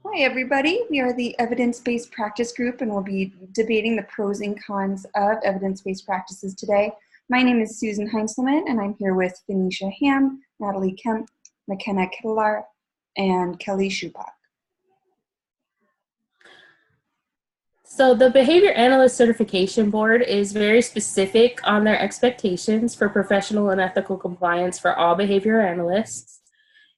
Hi, everybody. We are the Evidence-Based Practice Group, and we'll be debating the pros and cons of evidence-based practices today. My name is Susan Heinzelman, and I'm here with Phoenicia Ham, Natalie Kemp, McKenna Kittlar, and Kelly Shupak. So the Behavior Analyst Certification Board is very specific on their expectations for professional and ethical compliance for all behavior analysts.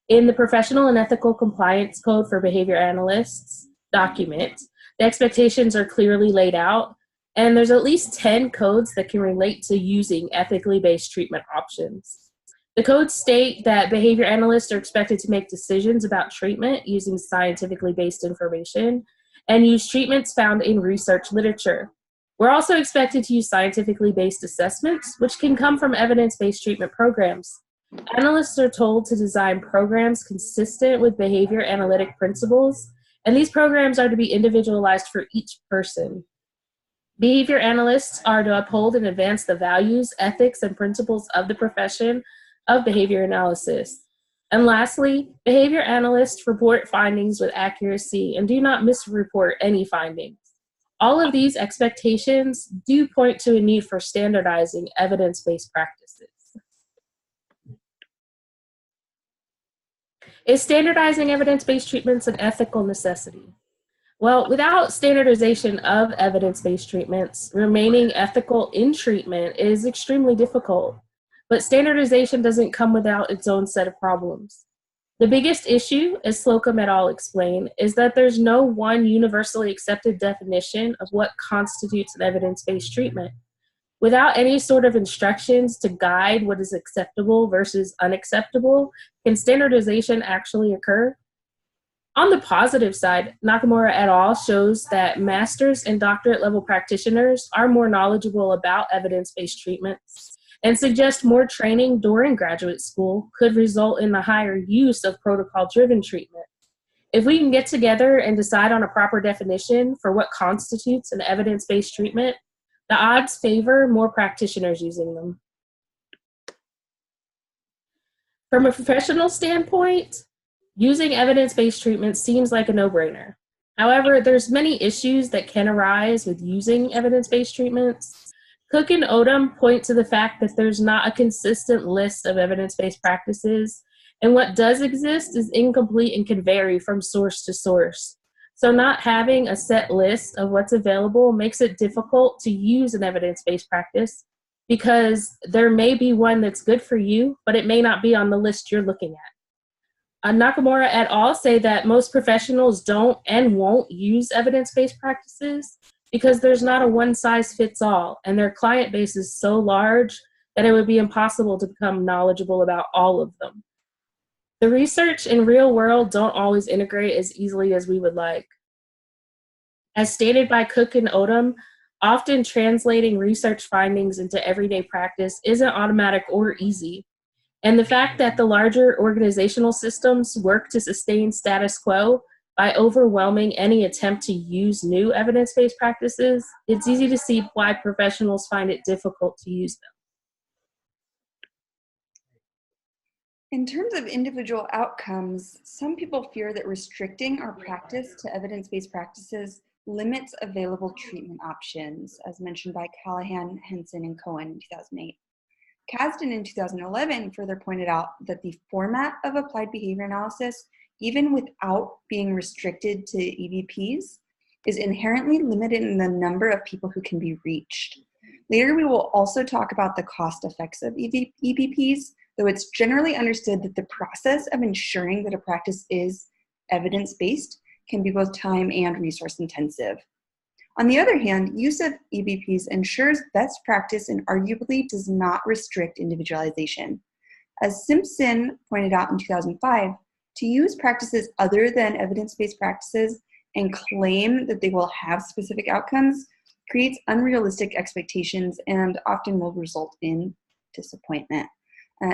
In the Professional and Ethical Compliance Code for Behavior Analysts document, the expectations are clearly laid out, and there's at least 10 codes that can relate to using ethically based treatment options. The codes state that behavior analysts are expected to make decisions about treatment using scientifically based information and use treatments found in research literature. We're also expected to use scientifically based assessments, which can come from evidence-based treatment programs. Analysts are told to design programs consistent with behavior analytic principles, and these programs are to be individualized for each person. Behavior analysts are to uphold and advance the values, ethics, and principles of the profession of behavior analysis. And lastly, behavior analysts report findings with accuracy and do not misreport any findings. All of these expectations do point to a need for standardizing evidence-based practices. Is standardizing evidence-based treatments an ethical necessity? Well, without standardization of evidence-based treatments, remaining ethical in treatment is extremely difficult. But standardization doesn't come without its own set of problems. The biggest issue, as Slocum et al. Explain, is that there's no one universally accepted definition of what constitutes an evidence-based treatment. Without any sort of instructions to guide what is acceptable versus unacceptable, can standardization actually occur? On the positive side, Nakamura et al. Shows that master's and doctorate level practitioners are more knowledgeable about evidence-based treatments and suggest more training during graduate school could result in the higher use of protocol-driven treatment. If we can get together and decide on a proper definition for what constitutes an evidence-based treatment, the odds favor more practitioners using them. From a professional standpoint, using evidence-based treatment seems like a no-brainer. However, there's many issues that can arise with using evidence-based treatments. Cook and Odom point to the fact that there's not a consistent list of evidence-based practices, and what does exist is incomplete and can vary from source to source. So not having a set list of what's available makes it difficult to use an evidence-based practice because there may be one that's good for you, but it may not be on the list you're looking at. Nakamura et al. Say that most professionals don't and won't use evidence-based practices because there's not a one-size-fits-all, and their client base is so large that it would be impossible to become knowledgeable about all of them. The research and real world don't always integrate as easily as we would like. As stated by Cook and Odom, often translating research findings into everyday practice isn't automatic or easy. And the fact that the larger organizational systems work to sustain status quo by overwhelming any attempt to use new evidence-based practices, it's easy to see why professionals find it difficult to use them. In terms of individual outcomes, some people fear that restricting our practice to evidence-based practices limits available treatment options, as mentioned by Callahan, Henson, and Cohen in 2008. Kasdan in 2011 further pointed out that the format of applied behavior analysis, even without being restricted to EBPs, is inherently limited in the number of people who can be reached. Later, we will also talk about the cost effects of EBPs, though it's generally understood that the process of ensuring that a practice is evidence-based can be both time and resource intensive. On the other hand, use of EBPs ensures best practice and arguably does not restrict individualization. As Simpson pointed out in 2005, to use practices other than evidence-based practices and claim that they will have specific outcomes creates unrealistic expectations and often will result in disappointment.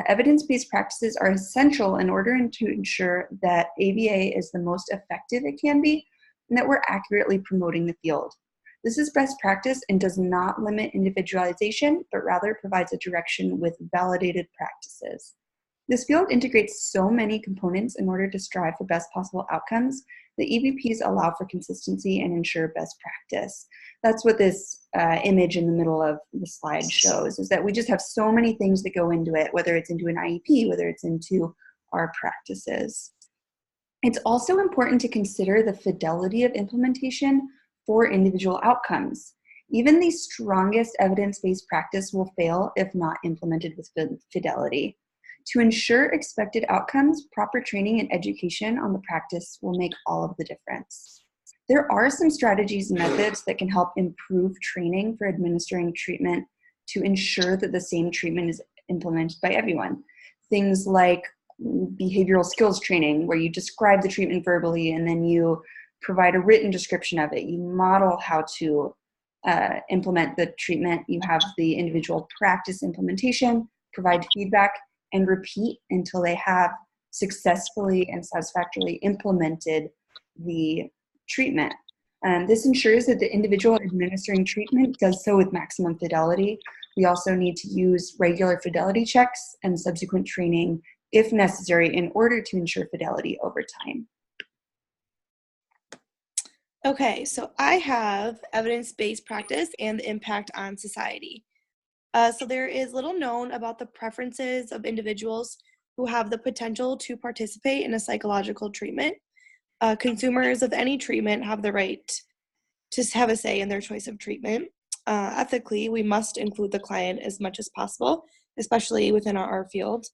Evidence-based practices are essential in order to ensure that ABA is the most effective it can be and that we're accurately promoting the field. This is best practice and does not limit individualization, but rather provides a direction with validated practices. This field integrates so many components in order to strive for best possible outcomes. The EBPs allow for consistency and ensure best practice. That's what this image in the middle of the slide shows, is that we just have so many things that go into it, whether it's into an IEP, whether it's into our practices. It's also important to consider the fidelity of implementation for individual outcomes. Even the strongest evidence-based practice will fail if not implemented with fidelity. To ensure expected outcomes, proper training and education on the practice will make all of the difference. There are some strategies and methods that can help improve training for administering treatment to ensure that the same treatment is implemented by everyone. Things like behavioral skills training, where you describe the treatment verbally and then you provide a written description of it. You model how to implement the treatment. You have the individual practice implementation, provide feedback, and repeat until they have successfully and satisfactorily implemented the treatment. This ensures that the individual administering treatment does so with maximum fidelity. We also need to use regular fidelity checks and subsequent training if necessary in order to ensure fidelity over time. Okay, so I have evidence-based practice and the impact on society. So there is little known about the preferences of individuals who have the potential to participate in a psychological treatment. Consumers of any treatment have the right to have a say in their choice of treatment. Ethically, we must include the client as much as possible, especially within our field.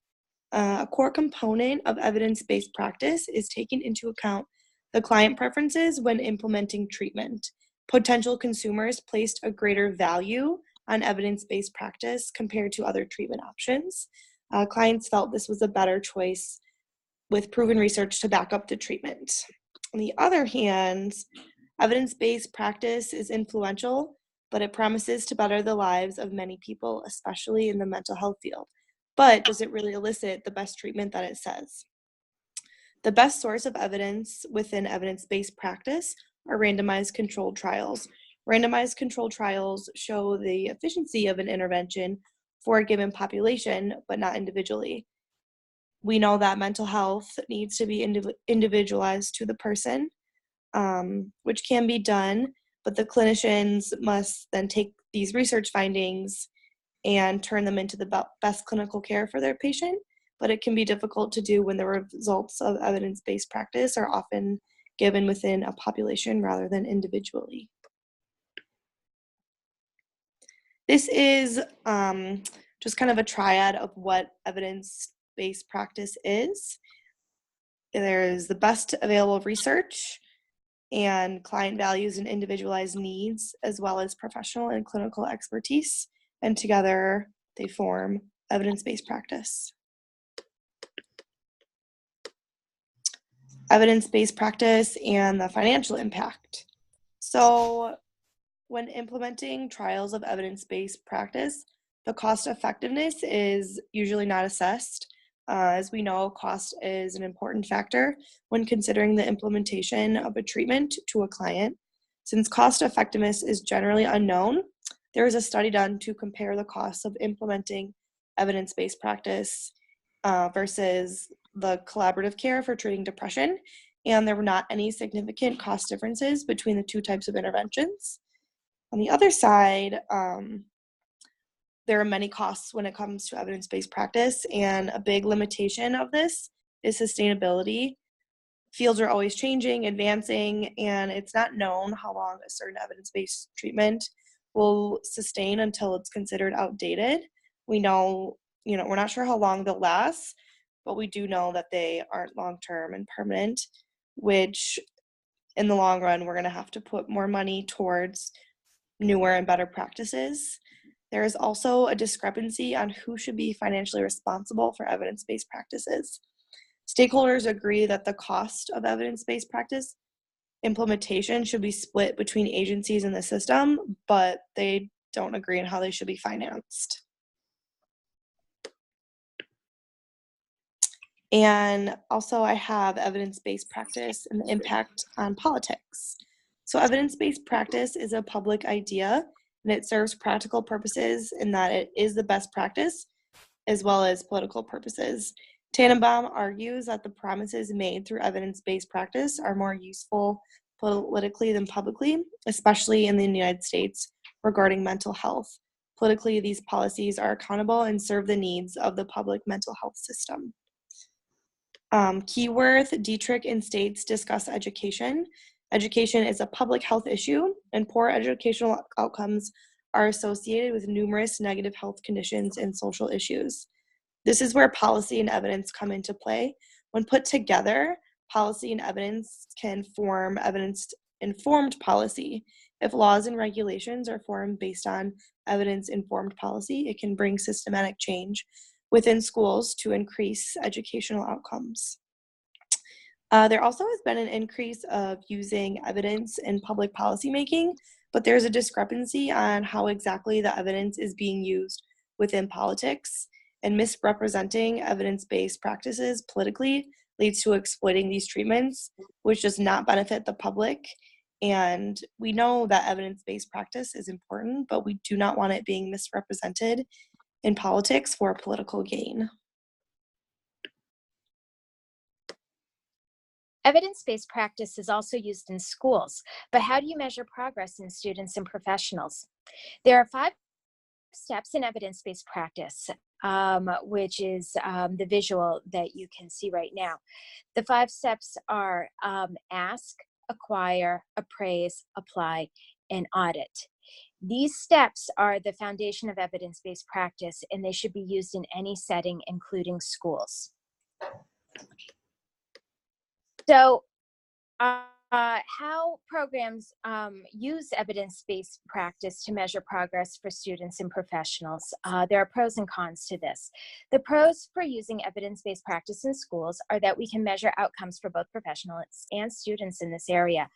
A core component of evidence-based practice is taking into account the client preferences when implementing treatment. Potential consumers placed a greater value on evidence-based practice compared to other treatment options. Clients felt this was a better choice with proven research to back up the treatment. On the other hand, evidence-based practice is influential, but it promises to better the lives of many people, especially in the mental health field. But does it really elicit the best treatment that it says? The best source of evidence within evidence-based practice are randomized controlled trials. Randomized controlled trials show the efficiency of an intervention for a given population, but not individually. We know that mental health needs to be individualized to the person, which can be done, but the clinicians must then take these research findings and turn them into the best clinical care for their patient. But it can be difficult to do when the results of evidence-based practice are often given within a population rather than individually. This is just kind of a triad of what evidence-based practice is. There's the best available research and client values and individualized needs, as well as professional and clinical expertise. And together they form evidence-based practice. Evidence-based practice and the financial impact. So when implementing trials of evidence-based practice, the cost effectiveness is usually not assessed. As we know, cost is an important factor when considering the implementation of a treatment to a client. Since cost effectiveness is generally unknown, there is a study done to compare the costs of implementing evidence-based practice versus the collaborative care for treating depression, and there were not any significant cost differences between the two types of interventions. On the other side, there are many costs when it comes to evidence-based practice, and a big limitation of this is sustainability. Fields are always changing, advancing, and it's not known how long a certain evidence-based treatment will sustain until it's considered outdated. We know, we're not sure how long they'll last, but we do know that they aren't long-term and permanent, which in the long run, we're going to have to put more money towards newer and better practices. There is also a discrepancy on who should be financially responsible for evidence-based practices. Stakeholders agree that the cost of evidence-based practice implementation should be split between agencies in the system, but they don't agree on how they should be financed. And also I have evidence-based practice and the impact on politics. So evidence-based practice is a public idea, and it serves practical purposes in that it is the best practice as well as political purposes. Tannenbaum argues that the promises made through evidence-based practice are more useful politically than publicly, especially in the United States regarding mental health. Politically, these policies are accountable and serve the needs of the public mental health system. Keyworth, Dietrich, and States discuss education. Education is a public health issue, and poor educational outcomes are associated with numerous negative health conditions and social issues. This is where policy and evidence come into play. When put together, policy and evidence can form evidence-informed policy. If laws and regulations are formed based on evidence-informed policy, it can bring systematic change within schools to increase educational outcomes. There also has been an increase of using evidence in public policy making, but there's a discrepancy on how exactly the evidence is being used within politics, and misrepresenting evidence-based practices politically leads to exploiting these treatments, which does not benefit the public. And we know that evidence-based practice is important, but we do not want it being misrepresented in politics for political gain. Evidence-based practice is also used in schools, but how do you measure progress in students and professionals? There are 5 steps in evidence-based practice, which is the visual that you can see right now. The 5 steps are ask, acquire, appraise, apply, and audit. These steps are the foundation of evidence-based practice, and they should be used in any setting, including schools. So, how programs use evidence-based practice to measure progress for students and professionals. There are pros and cons to this. The pros for using evidence-based practice in schools are that we can measure outcomes for both professionals and students in this area.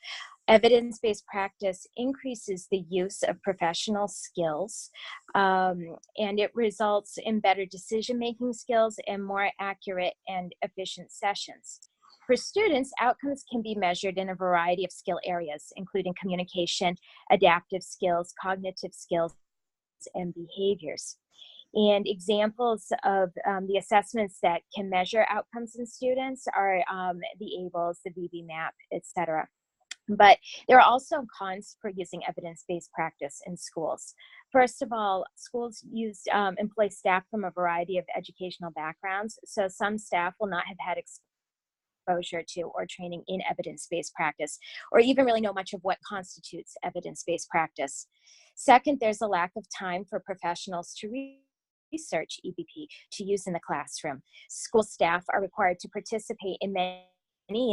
Evidence-based practice increases the use of professional skills, and it results in better decision-making skills and more accurate and efficient sessions. For students, outcomes can be measured in a variety of skill areas, including communication, adaptive skills, cognitive skills, and behaviors. And examples of the assessments that can measure outcomes in students are the ABLS, the VB-MAP, etc. But there are also cons for using evidence-based practice in schools. First of all, schools employ staff from a variety of educational backgrounds, so some staff will not have had exposure to or training in evidence-based practice, or even really know much of what constitutes evidence-based practice. Second, there's a lack of time for professionals to research EBP to use in the classroom. School staff are required to participate in many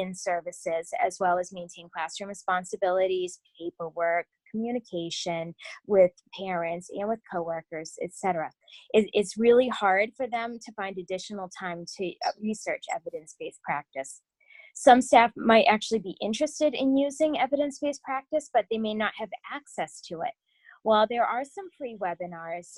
in-services, as well as maintain classroom responsibilities, paperwork, communication with parents and with coworkers, etc. It's really hard for them to find additional time to research evidence-based practice. Some staff might actually be interested in using evidence-based practice, but they may not have access to it. While there are some free webinars,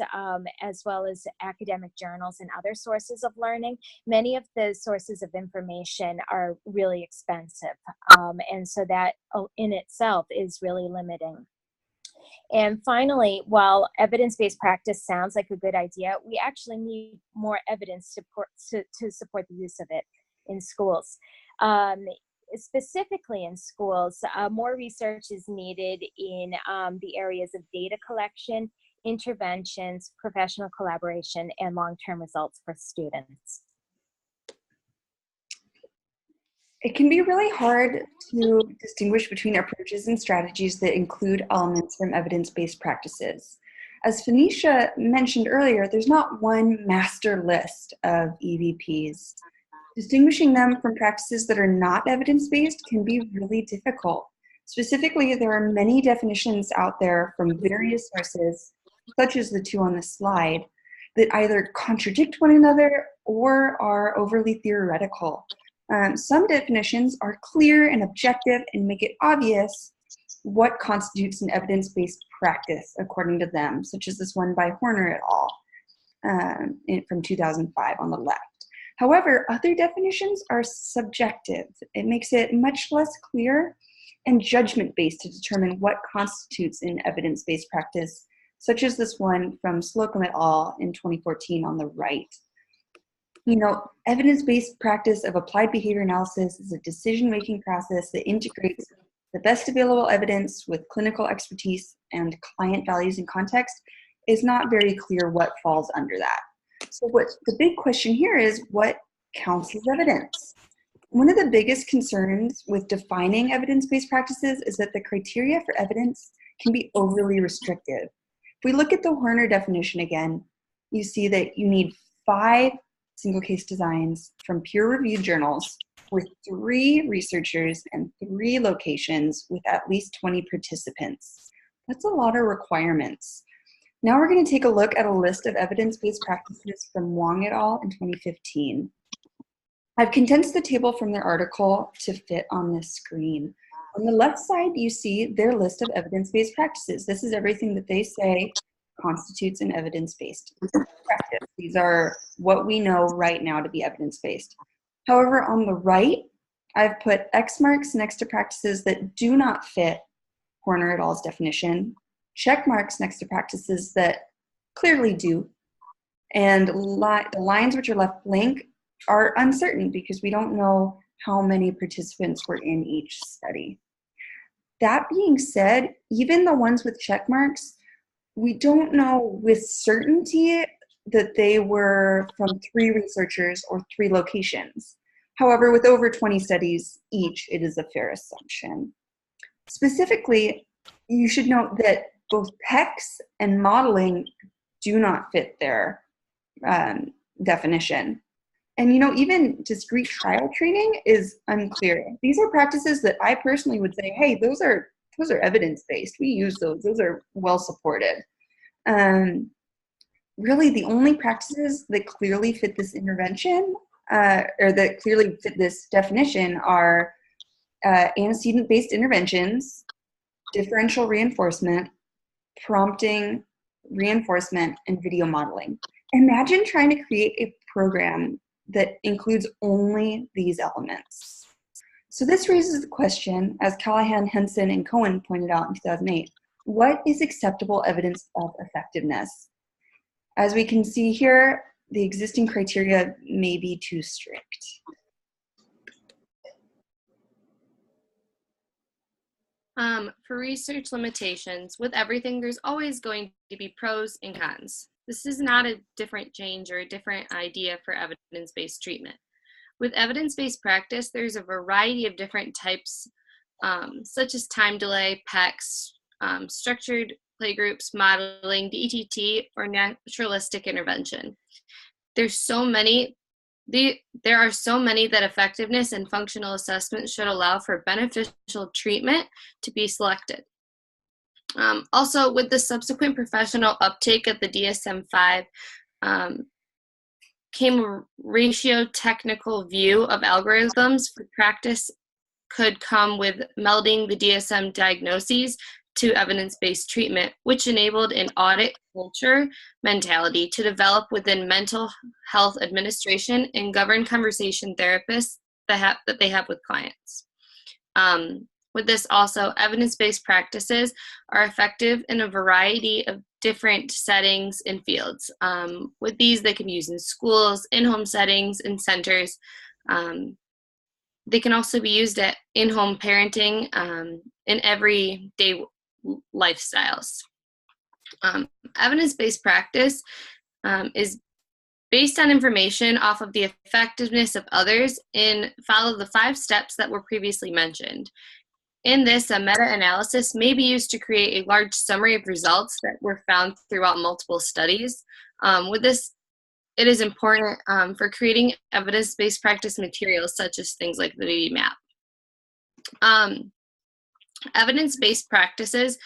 as well as academic journals and other sources of learning, many of the sources of information are really expensive. And so that in itself is really limiting. And finally, while evidence-based practice sounds like a good idea, we actually need more evidence to support the use of it in schools. Specifically in schools, more research is needed in the areas of data collection, interventions, professional collaboration, and long-term results for students. It can be really hard to distinguish between approaches and strategies that include elements from evidence-based practices. As Phoenicia mentioned earlier, there's not one master list of EVPs. Distinguishing them from practices that are not evidence-based can be really difficult. Specifically, there are many definitions out there from various sources, such as the 2 on the slide, that either contradict one another or are overly theoretical. Some definitions are clear and objective and make it obvious what constitutes an evidence-based practice according to them, such as this one by Horner et al. From 2005 on the left. However, other definitions are subjective. It makes it much less clear and judgment-based to determine what constitutes an evidence-based practice, such as this one from Slocum et al. In 2014 on the right. Evidence-based practice of applied behavior analysis is a decision-making process that integrates the best available evidence with clinical expertise and client values and context. Is not very clear what falls under that. So the big question here is, what counts as evidence? One of the biggest concerns with defining evidence-based practices is that the criteria for evidence can be overly restrictive. If we look at the Horner definition again, you see that you need 5 single case designs from peer-reviewed journals with 3 researchers and 3 locations with at least 20 participants. That's a lot of requirements. Now we're going to take a look at a list of evidence-based practices from Wong et al. In 2015. I've condensed the table from their article to fit on this screen. On the left side, you see their list of evidence-based practices. This is everything that they say constitutes an evidence-based practice. These are what we know right now to be evidence-based. However, on the right, I've put X marks next to practices that do not fit Horner et al.'s definition, check marks next to practices that clearly do, and the lines which are left blank are uncertain because we don't know how many participants were in each study. That being said, even the ones with check marks, we don't know with certainty that they were from 3 researchers or 3 locations. However, with over 20 studies each, it is a fair assumption. Specifically, you should note that both PECs and modeling do not fit their definition. And even discrete trial training is unclear. These are practices that I personally would say, hey, those are evidence-based. We use those. Those are well supported. Really, the only practices that clearly fit this intervention or that clearly fit this definition are antecedent-based interventions, differential reinforcement, prompting, reinforcement, and video modeling. Imagine trying to create a program that includes only these elements. So this raises the question, as Callahan, Henson, and Cohen pointed out in 2008, what is acceptable evidence of effectiveness? As we can see here, the existing criteria may be too strict. For research limitations, with everything, there's always going to be pros and cons. This is not a different change or a different idea for evidence-based treatment. With evidence-based practice, there's a variety of different types, such as time delay, PECs, structured playgroups, modeling, DETT, or naturalistic intervention. There's so many. There are so many that effectiveness and functional assessment should allow for beneficial treatment to be selected. Also, with the subsequent professional uptake of the DSM-5, came a ratio technical view of algorithms for practice could come with melding the DSM diagnoses to evidence-based treatment, which enabled an audit culture mentality to develop within mental health administration and govern conversation therapists that they have with clients. With this also, evidence-based practices are effective in a variety of different settings and fields. With these, they can be used in schools, in-home settings, in centers. They can also be used at in-home parenting in everyday lifestyles. Evidence-based practice is based on information off of the effectiveness of others and follow the 5 steps that were previously mentioned. In this, a meta-analysis may be used to create a large summary of results that were found throughout multiple studies. With this, it is important for creating evidence-based practice materials such as things like the baby map. Evidence-based practices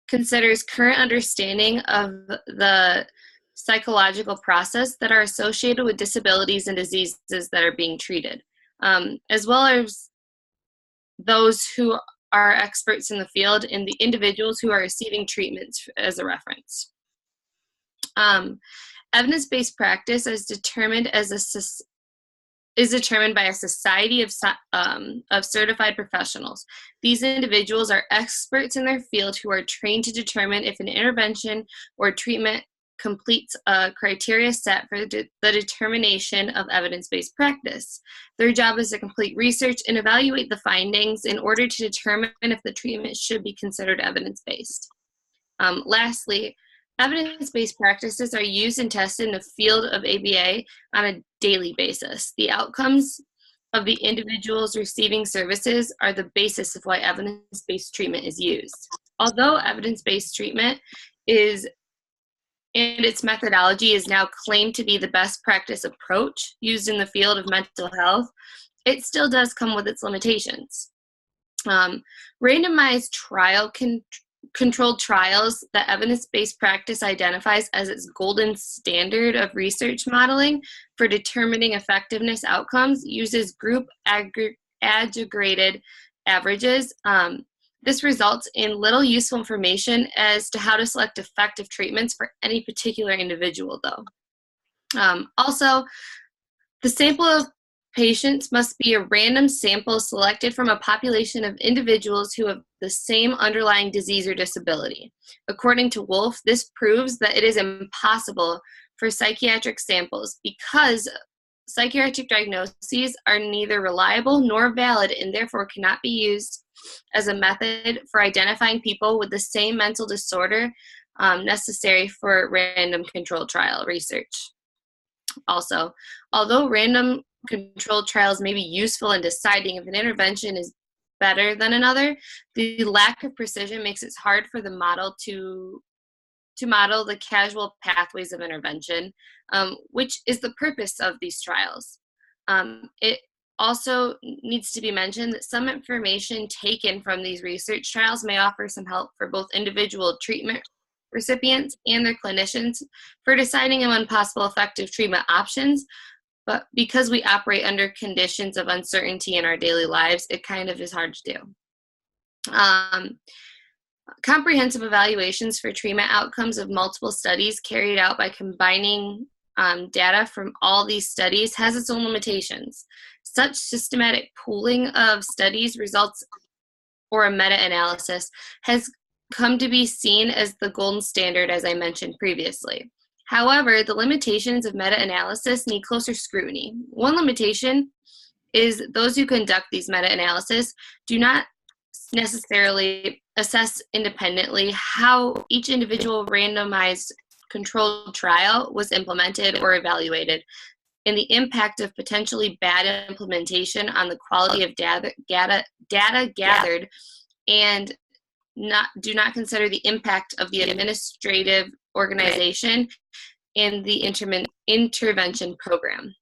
considers current understanding of the psychological process that are associated with disabilities and diseases that are being treated, as well as those who are experts in the field and the individuals who are receiving treatments as a reference. Evidence-based practice is determined by a society of certified professionals. These individuals are experts in their field who are trained to determine if an intervention or treatment completes a criteria set for the determination of evidence-based practice. Their job is to complete research and evaluate the findings in order to determine if the treatment should be considered evidence-based. Lastly, evidence-based practices are used and tested in the field of ABA on a daily basis. The outcomes of the individuals receiving services are the basis of why evidence-based treatment is used. Although evidence-based treatment is, and its methodology is now claimed to be the best practice approach used in the field of mental health, it still does come with its limitations. Randomized controlled trials that evidence-based practice identifies as its golden standard of research modeling for determining effectiveness outcomes uses group aggregated averages. This results in little useful information as to how to select effective treatments for any particular individual, though. Also, the sample of patients must be a random sample selected from a population of individuals who have the same underlying disease or disability. According to Wolf, this proves that it is impossible for psychiatric samples because psychiatric diagnoses are neither reliable nor valid and therefore cannot be used as a method for identifying people with the same mental disorder necessary for random controlled trial research. Also, although random controlled trials may be useful in deciding if an intervention is better than another, the lack of precision makes it hard for the model to model the causal pathways of intervention, which is the purpose of these trials. It also needs to be mentioned that some information taken from these research trials may offer some help for both individual treatment recipients and their clinicians for deciding on possible effective treatment options. But because we operate under conditions of uncertainty in our daily lives, it kind of is hard to do. Comprehensive evaluations for treatment outcomes of multiple studies carried out by combining data from all these studies has its own limitations. Such systematic pooling of studies results or a meta-analysis has come to be seen as the golden standard, as I mentioned previously. However, the limitations of meta-analysis need closer scrutiny. One limitation is those who conduct these meta-analysis do not necessarily assess independently how each individual randomized controlled trial was implemented or evaluated, and the impact of potentially bad implementation on the quality of data gathered, and do not consider the impact of the administrative organization and the intervention program.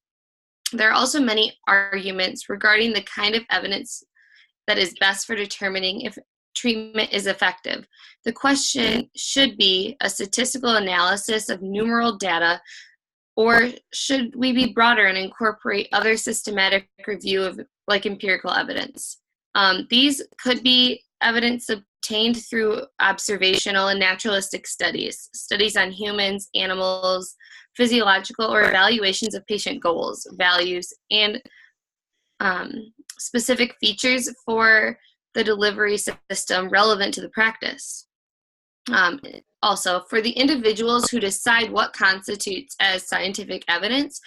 There are also many arguments regarding the kind of evidence that is best for determining if treatment is effective. The question should be a statistical analysis of numeral data, or should we be broader and incorporate other systematic review of like empirical evidence? These could be evidence obtained through observational and naturalistic studies, studies on humans, animals, physiological, or evaluations of patient goals, values, and specific features for the delivery system relevant to the practice. Also, for the individuals who decide what constitutes as scientific evidence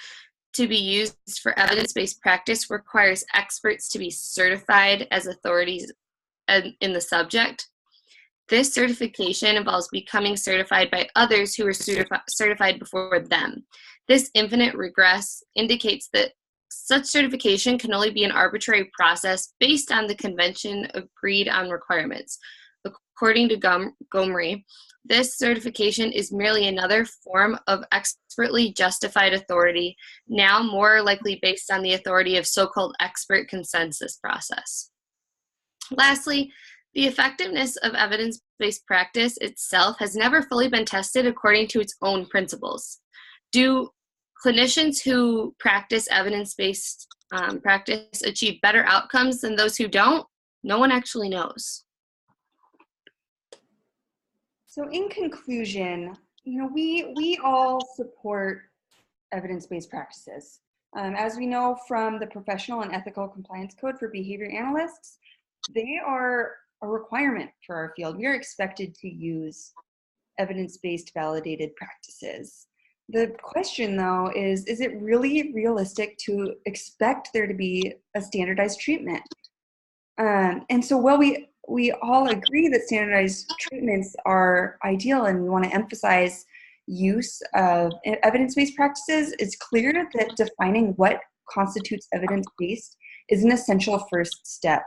to be used for evidence-based practice requires experts to be certified as authorities in the subject. This certification involves becoming certified by others who were certified before them. This infinite regress indicates that such certification can only be an arbitrary process based on the convention agreed on requirements. According to Gomery, this certification is merely another form of expertly justified authority, now more likely based on the authority of so-called expert consensus process. Lastly, the effectiveness of evidence-based practice itself has never fully been tested according to its own principles. Do clinicians who practice evidence-based practice achieve better outcomes than those who don't? No one actually knows. So in conclusion, we all support evidence-based practices. As we know from the Professional and Ethical Compliance Code for Behavior Analysts, they are a requirement for our field. We are expected to use evidence-based validated practices. The question, though, is it really realistic to expect there to be a standardized treatment? And so while we all agree that standardized treatments are ideal and we want to emphasize use of evidence-based practices, it's clear that defining what constitutes evidence-based is an essential first step.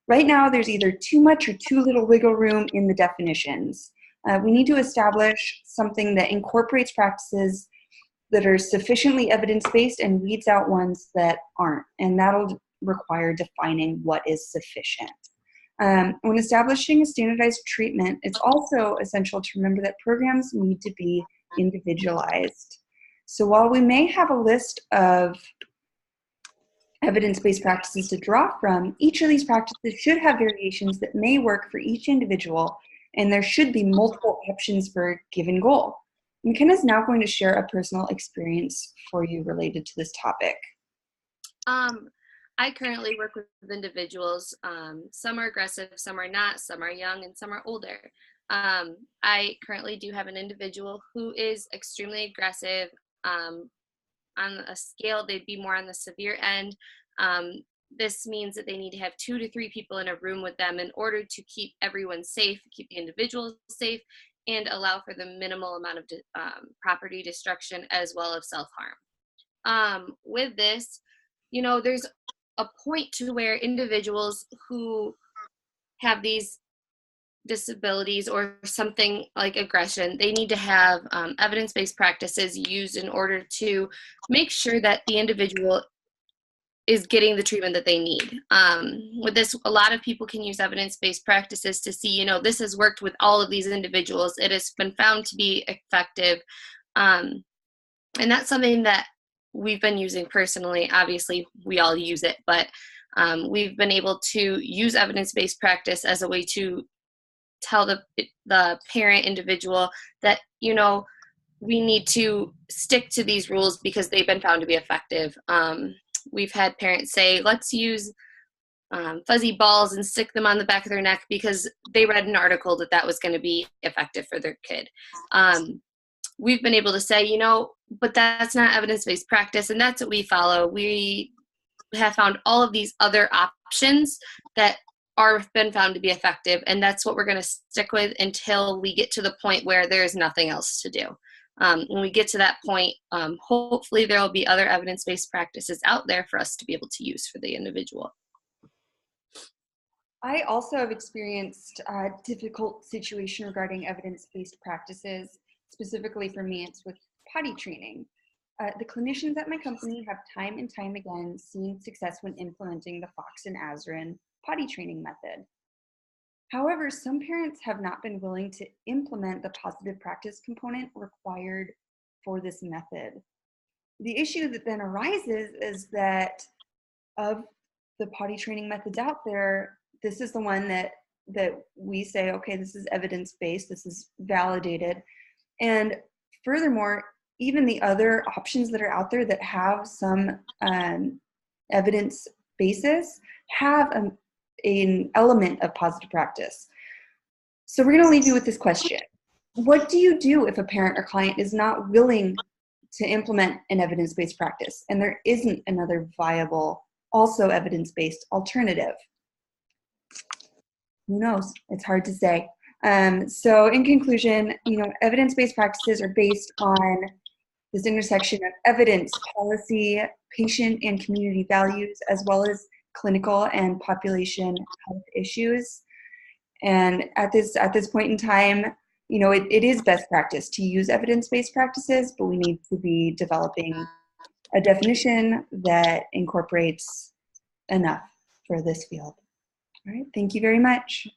Right now, there's either too much or too little wiggle room in the definitions. We need to establish something that incorporates practices that are sufficiently evidence-based and weeds out ones that aren't, and that'll require defining what is sufficient. When establishing a standardized treatment, it's also essential to remember that programs need to be individualized. So while we may have a list of evidence-based practices to draw from, each of these practices should have variations that may work for each individual, and there should be multiple options for a given goal. McKenna is now going to share a personal experience for you related to this topic. I currently work with individuals. Some are aggressive, some are not, some are young, and some are older. I currently do have an individual who is extremely aggressive. On a scale, they'd be more on the severe end. This means that they need to have 2 to 3 people in a room with them in order to keep everyone safe, keep the individuals safe, and allow for the minimal amount of property destruction as well as self-harm. With this, you know, there's a point to where individuals who have these disabilities or something like aggression, they need to have evidence-based practices used in order to make sure that the individual is getting the treatment that they need. With this, a lot of people can use evidence-based practices to see, you know, this has worked with all of these individuals. It has been found to be effective. And that's something that we've been using personally. Obviously, we all use it, but we've been able to use evidence-based practice as a way to tell the parent individual that, you know, we need to stick to these rules because they've been found to be effective. We've had parents say, let's use fuzzy balls and stick them on the back of their neck because they read an article that was going to be effective for their kid. We've been able to say, you know, but that's not evidence-based practice, and that's what we follow. We have found all of these other options that are been found to be effective, and that's what we're going to stick with until we get to the point where there's nothing else to do. When we get to that point, hopefully there will be other evidence-based practices out there for us to be able to use for the individual. I also have experienced a difficult situation regarding evidence-based practices. Specifically for me, it's with potty training. The clinicians at my company have time and time again seen success when implementing the Fox and Azerin potty training method. However, some parents have not been willing to implement the positive practice component required for this method. The issue that then arises is that of the potty training methods out there, this is the one that we say, okay, this is evidence-based, this is validated. And furthermore, even the other options that are out there that have some evidence basis have an element of positive practice. So we're going to leave you with this question. What do you do if a parent or client is not willing to implement an evidence-based practice and there isn't another viable, also evidence-based alternative? Who knows? It's hard to say. So in conclusion, you know, evidence-based practices are based on this intersection of evidence, policy, patient and community values, as well as clinical and population health issues. And at this point in time, you know, it is best practice to use evidence-based practices, but we need to be developing a definition that incorporates enough for this field. All right, thank you very much.